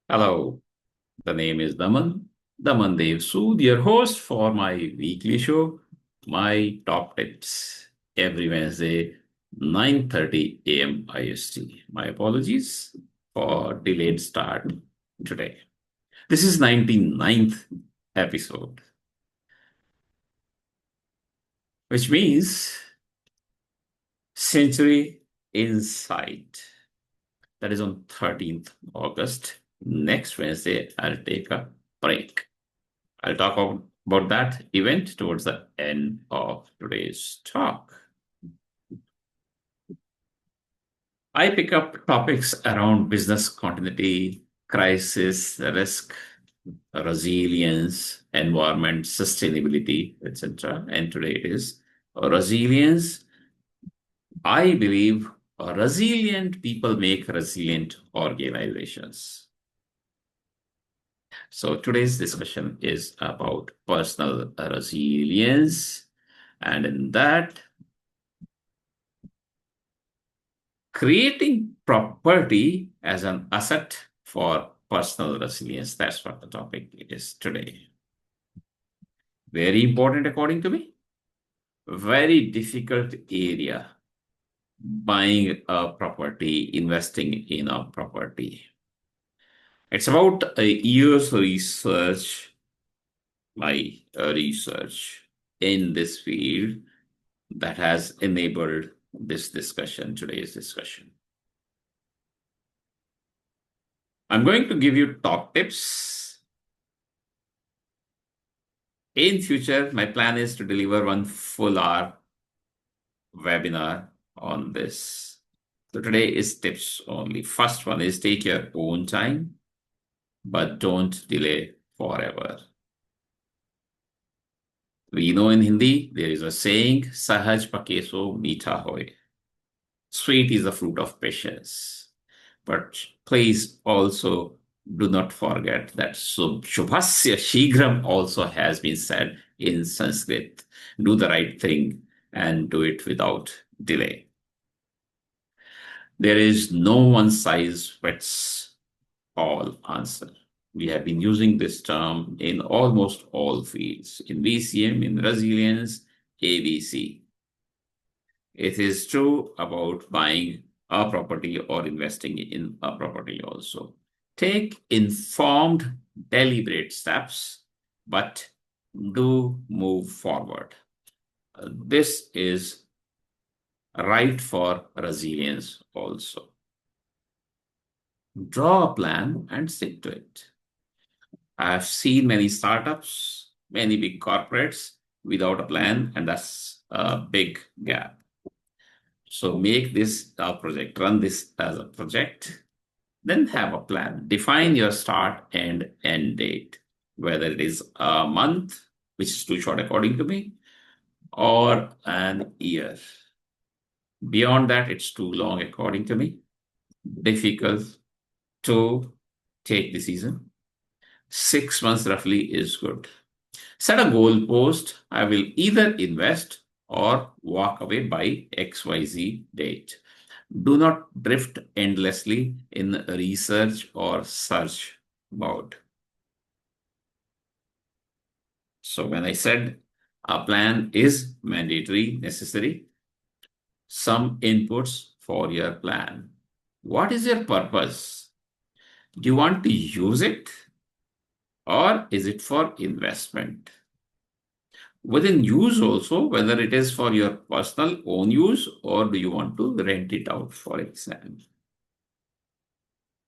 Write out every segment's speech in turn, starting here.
Hello, the name is Daman Dev Sood, your host for my weekly show, My Top Tips, every Wednesday, 9:30 a.m. IST. My apologies for delayed start today. This is 99th episode, which means century in sight. That is on 13th August. Next Wednesday, I'll take a break. I'll talk about that event towards the end of today's talk. I pick up topics around business continuity, crisis, risk, resilience, environment, sustainability, etc. And today it is resilience. I believe resilient people make resilient organizations. So today's discussion is about personal resilience. And in that, creating property as an asset for personal resilience. That's what the topic is today. Very important, according to me. Very difficult area. Buying a property, investing in a property. It's about a year's research, my research in this field that has enabled this discussion, today's discussion. I'm going to give you top tips. In future, my plan is to deliver one full hour webinar on this. So today is tips only. First one is take your own time, but don't delay forever. We know in Hindi, there is a saying, Sahaj pakeso meetha hoy. Sweet is the fruit of patience. But please also do not forget that Shubhasya Shigram also has been said in Sanskrit. Do the right thing and do it without delay. There is no one size fits all answer. We have been using this term in almost all fields, in VCM, in resilience, ABC. It is true about buying a property or investing in a property also. Take informed, deliberate steps, but do move forward. This is right for resilience also. Draw a plan and stick to it. I've seen many startups, many big corporates without a plan, and that's a big gap. So make this a project, run this as a project, then have a plan. Define your start and end date, whether it is a month, which is too short according to me, or an year. Beyond that, it's too long according to me. Difficult to take decision. 6 months roughly is good. Set a goal post. I will either invest or walk away by XYZ date. Do not drift endlessly in research or search mode. So when I said a plan is mandatory, necessary, some inputs for your plan. What is your purpose? Do you want to use it or is it for investment? Within use also, whether it is for your personal own use or do you want to rent it out, for example.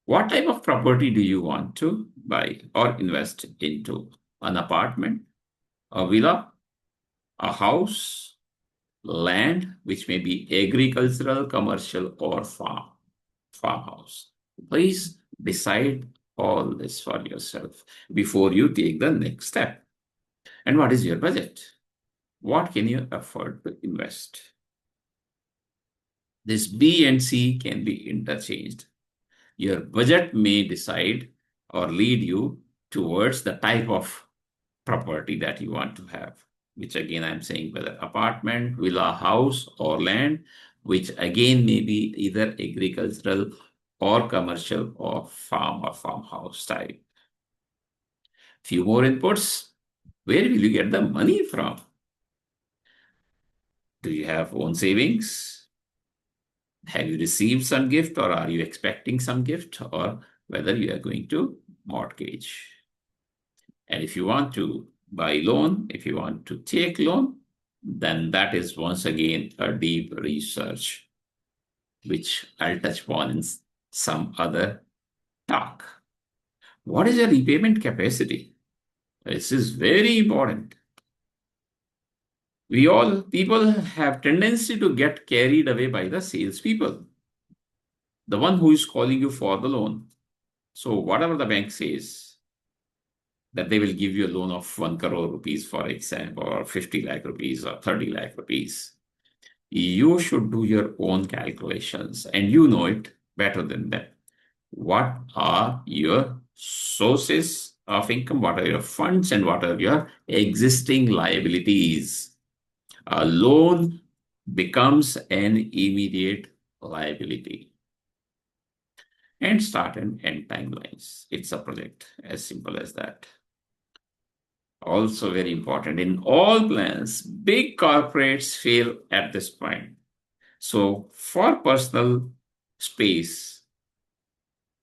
What type of property do you want to buy or invest into? An apartment, a villa, a house, land, which may be agricultural, commercial, or farmhouse. Please decide all this for yourself before you take the next step. And what is your budget? What can you afford to invest? This B and C can be interchanged. Your budget may decide or lead you towards the type of property that you want to have, which again I'm saying whether apartment, villa, house, or land, which again may be either agricultural or commercial or farm or farmhouse type. Few more inputs. Where will you get the money from? Do you have own savings? Have you received some gift or are you expecting some gift or whether you are going to mortgage? And if you want to buy loan, if you want to take loan, then that is once again a deep research, which I'll touch upon in some other talk. What is your repayment capacity? This is very important. People have tendency to get carried away by the salespeople, the one who is calling you for the loan. So whatever the bank says, that they will give you a loan of 1 crore rupees, for example, or 50 lakh rupees or 30 lakh rupees. You should do your own calculations and you know it better than them. What are your sources of income? What are your funds and what are your existing liabilities? A loan becomes an immediate liability. And start and end timelines. It's a project, as simple as that. Also very important in all plans, big corporates fail at this point. So for personal space,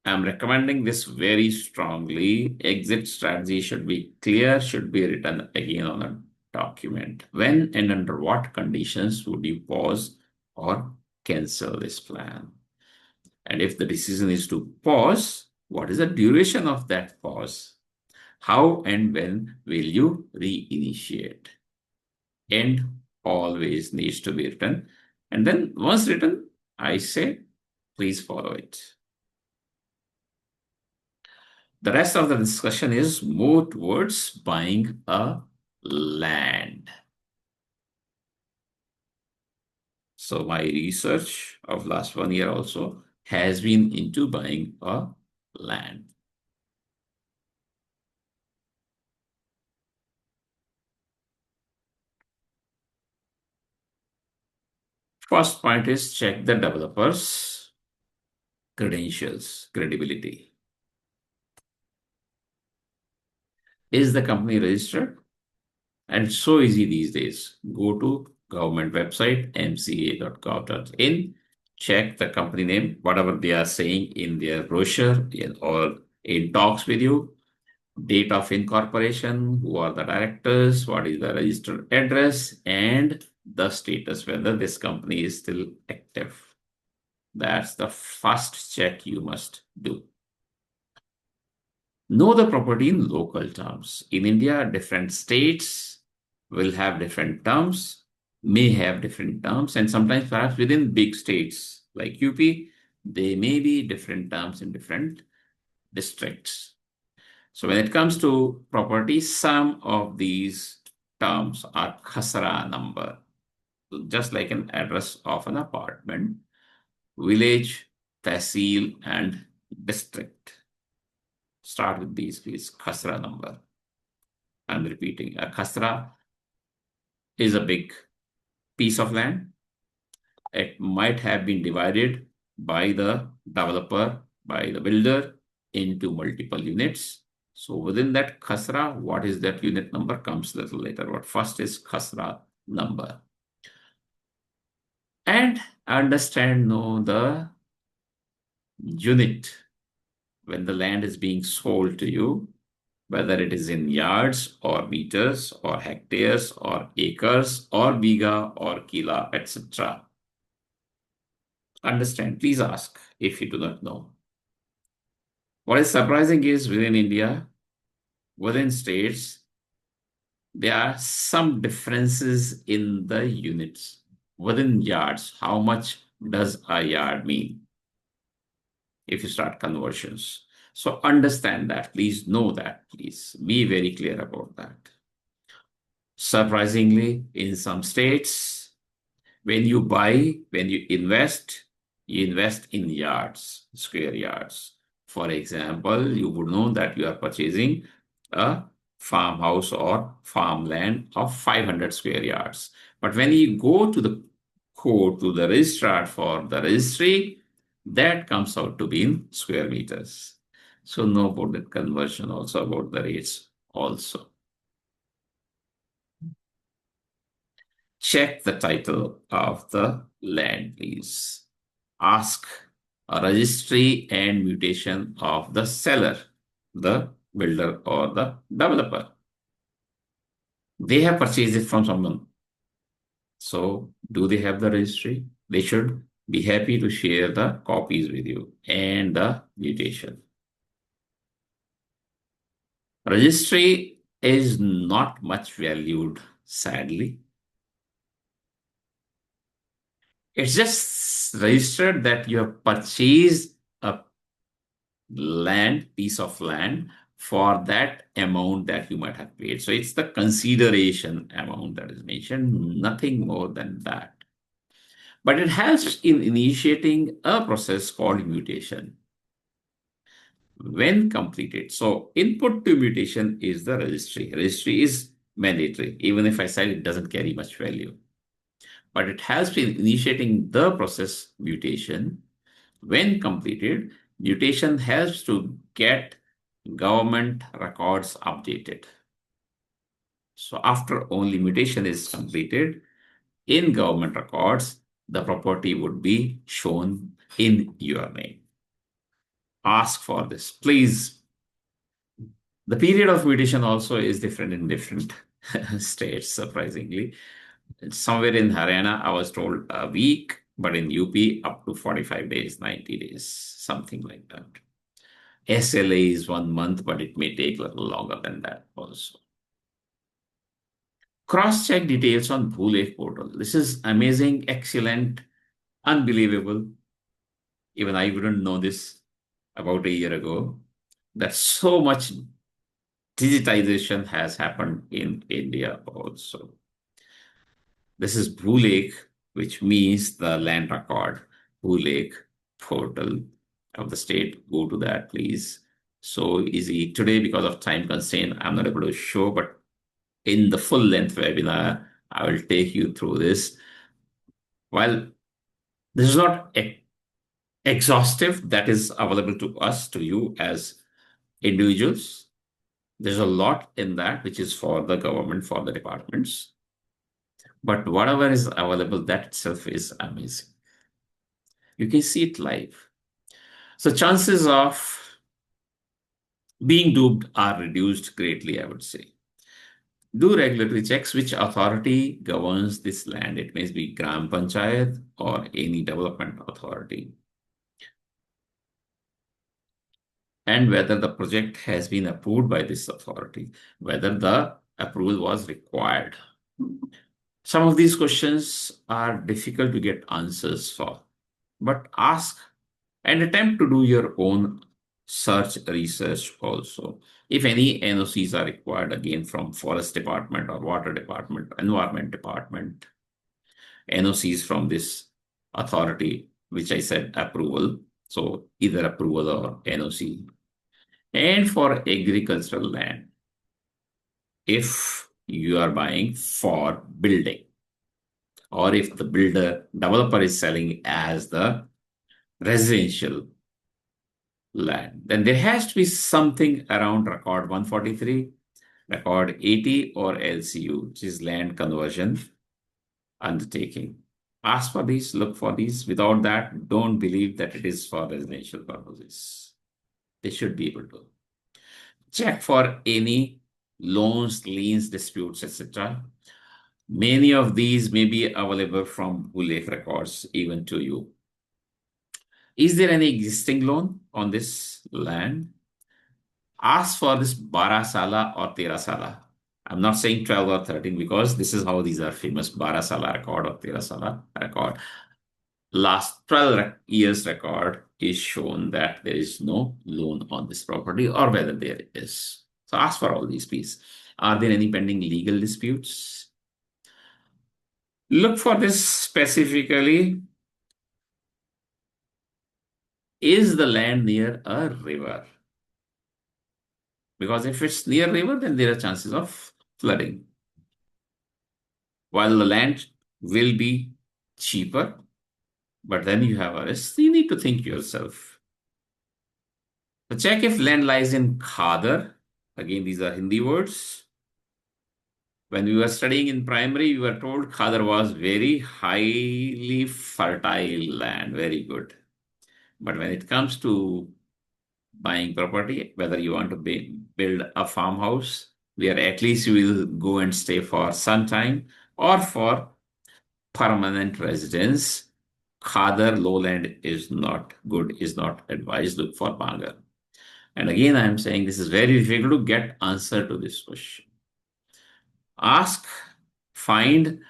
I'm recommending this very strongly. Exit strategy should be clear, should be written again on a document. When and under what conditions would you pause or cancel this plan? And if the decision is to pause, what is the duration of that pause? How and when will you reinitiate? End always needs to be written. And then once written, I say, please follow it. The rest of the discussion is more towards buying a land. So my research of last 1 year also has been into buying a land. First point is check the developer's credentials, credibility. Is the company registered? And it's so easy these days. Go to government website, mca.gov.in, check the company name, whatever they are saying in their brochure or in talks with you, date of incorporation, who are the directors, what is the registered address, and the status, whether this company is still active. That's the first check you must do. Know the property in local terms. In India, different states will have different terms, may have different terms, and sometimes perhaps within big states like UP, they may be different terms in different districts. So when it comes to property, some of these terms are khasra number, just like an address of an apartment, village, tehsil, and district. Start with these, please. Khasra number. I'm repeating. A khasra is a big piece of land. It might have been divided by the developer, by the builder, into multiple units. So within that khasra, what is that unit number comes a little later. But first is khasra number. And know the unit when the land is being sold to you, whether it is in yards or meters or hectares or acres or biga or kila, etc. Understand, please ask if you do not know. What is surprising is within India, within states, there are some differences in the units. Within yards, how much does a yard mean if you start conversions? So understand that, please know that, please be very clear about that. Surprisingly, in some states, when you buy, when you invest in yards, square yards. For example, you would know that you are purchasing a farmhouse or farmland of 500 square yards. But when you go to the court, to the registrar for the registry, That comes out to be in square meters. So know about the conversion also, about the rates also. Check the title of the land, please. Ask a registry and mutation of the seller, the builder or the developer. They have purchased it from someone. So do they have the registry? They should be happy to share the copies with you and the mutation. Registry is not much valued, sadly. It's just registered that you have purchased a piece of land for that amount that you might have paid. So it's the consideration amount that is mentioned, nothing more than that. But it helps in initiating a process called mutation when completed. So input to mutation is the registry. Registry is mandatory. Even if I said it doesn't carry much value, but it helps in initiating the process mutation. When completed, mutation helps to get government records updated. So after only mutation is completed in government records, the property would be shown in your name. Ask for this, please. The period of mutation also is different in different states, surprisingly. Somewhere in Haryana, I was told a week, but in UP, up to 45 days, 90 days, something like that. SLA is 1 month, but it may take a little longer than that also. Cross-check details on Bhulek portal. This is amazing, excellent, unbelievable. Even I wouldn't know this about a year ago. That so much digitization has happened in India also. This is Bhulek, which means the land record. Bhulek portal of the state. Go to that, please. So easy. Today, because of time constraint, I'm not able to show, but in the full length webinar, I will take you through this. While this is not exhaustive, that is available to us, to you as individuals. There's a lot in that which is for the government, for the departments. But whatever is available, that itself is amazing. You can see it live. So chances of being duped are reduced greatly, I would say. Do regulatory checks which authority governs this land. It may be Gram Panchayat or any development authority. And whether the project has been approved by this authority, whether the approval was required. Some of these questions are difficult to get answers for, but ask and attempt to do your own search research also. If any NOCs are required, again from Forest Department or Water Department, Environment Department, NOCs from this authority, which I said approval. So either approval or NOC. And for agricultural land, if you are buying for building, or if the builder developer is selling as the residential land, then there has to be something around record 143, record 80, or LCU, which is land conversion undertaking. Ask for these, look for these. Without that, don't believe that it is for residential purposes. They should be able to check for any loans, liens, disputes, etc. Many of these may be available from Bulek records even to you. Is there any existing loan on this land? Ask for this Barasala or Terasala. I'm not saying 12 or 13 because this is how these are famous. Barasala record or Terasala record. Last 12 years record is shown that there is no loan on this property or whether there is. So ask for all these, please. Are there any pending legal disputes? Look for this specifically. Is the land near a river? Because if it's near river, then there are chances of flooding. While the land will be cheaper, But then you have a risk. You need to think yourself. So check if land lies in Khadar. Again, these are Hindi words. When we were studying in primary, we were told Khadar was very highly fertile land, very good. But when it comes to buying property, whether you want to build a farmhouse where at least you will go and stay for some time, or for permanent residence, Khadar lowland is not good, is not advised. Look for Bangar. And again, I am saying this is very difficult to get answer to this question. Ask, find,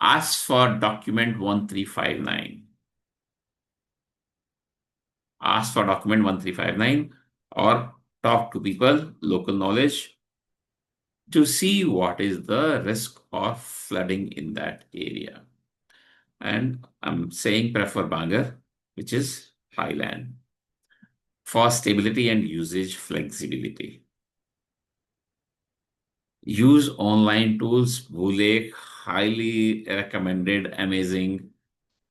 ask for document 1359. Ask for document 1359 or talk to people, local knowledge, to see what is the risk of flooding in that area. And I'm saying prefer Bangar, which is highland, for stability and usage flexibility. Use online tools, Bulek, highly recommended, amazing,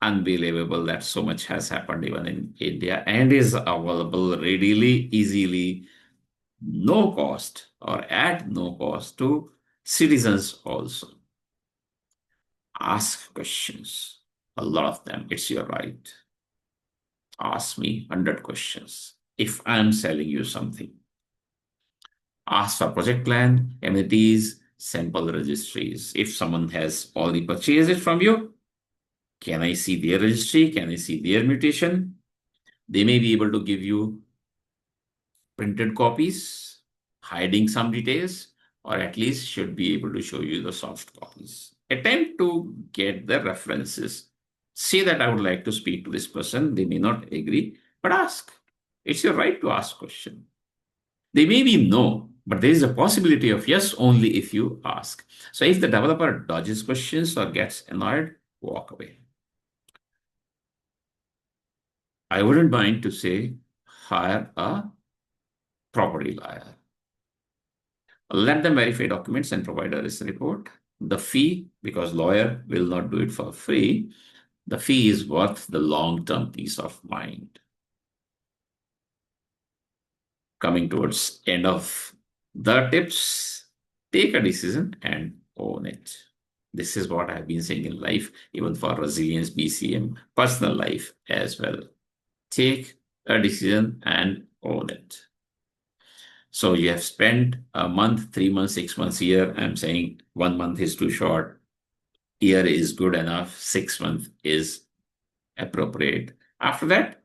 unbelievable that so much has happened even in India and is available readily, easily, no cost or at no cost to citizens also. Ask questions, a lot of them. It's your right. Ask me 100 questions if I'm selling you something. Ask for project plan, amenities, sample registries. If someone has already purchased it from you, can I see their registry? Can I see their mutation? They may be able to give you printed copies, hiding some details, or at least should be able to show you the soft copies. Attempt to get the references. Say that I would like to speak to this person. They may not agree, but ask. It's your right to ask question. They may be no, but there is a possibility of yes only if you ask. So if the developer dodges questions or gets annoyed, walk away. I wouldn't mind to say hire a property lawyer. Let them verify documents and provide a risk report. The fee, because lawyer will not do it for free, the fee is worth the long-term peace of mind. Coming towards end of the tips, take a decision and own it. This is what I've been saying in life, even for resilience, BCM, personal life as well. Take a decision and own it. So you have spent a month, 3 months, 6 months, year. I'm saying 1 month is too short. Year is good enough. 6 months is appropriate. After that,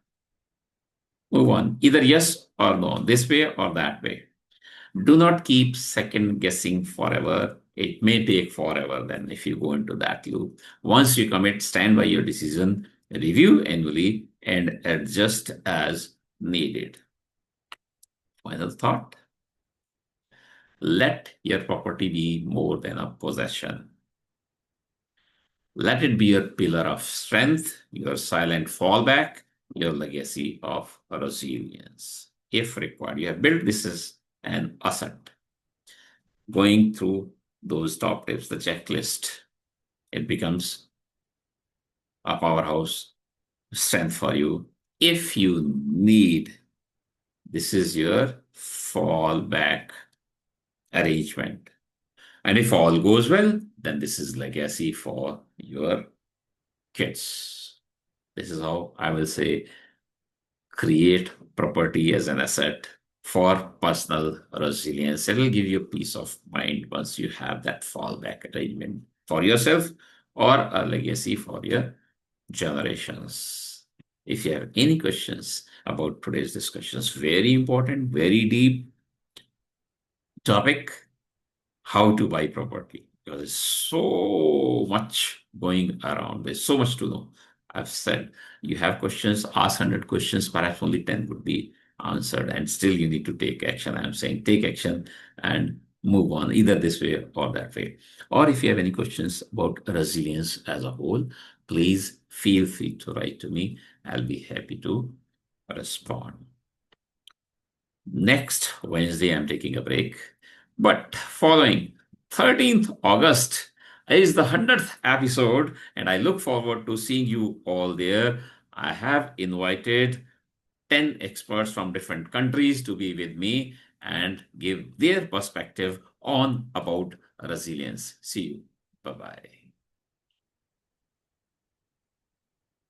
move on. Either yes or no, this way or that way. Do not keep second guessing forever. It may take forever then if you go into that loop. Once you commit, stand by your decision, review annually, and adjust as needed. Final thought. Let your property be more than a possession. Let it be your pillar of strength, your silent fallback, your legacy of resilience. If required, you have built this is an asset. Going through those top tips, the checklist, it becomes a powerhouse strength for you. If you need, this is your fallback arrangement. And if all goes well, then this is legacy for your kids. This is how I will say create property as an asset for personal resilience. It will give you peace of mind once you have that fallback arrangement for yourself or a legacy for your generations. If you have any questions about today's discussions, very important, very deep topic, how to buy property, because there's so much going around. There's so much to know. I've said you have questions, ask 100 questions, perhaps only 10 would be answered, and still you need to take action. I'm saying take action and move on, either this way or that way. Or if you have any questions about resilience as a whole, please feel free to write to me. I'll be happy to respond. Next Wednesday, I'm taking a break. But following 13th August is the 100th episode, and I look forward to seeing you all there. I have invited 10 experts from different countries to be with me and give their perspective on about resilience. See you. Bye bye.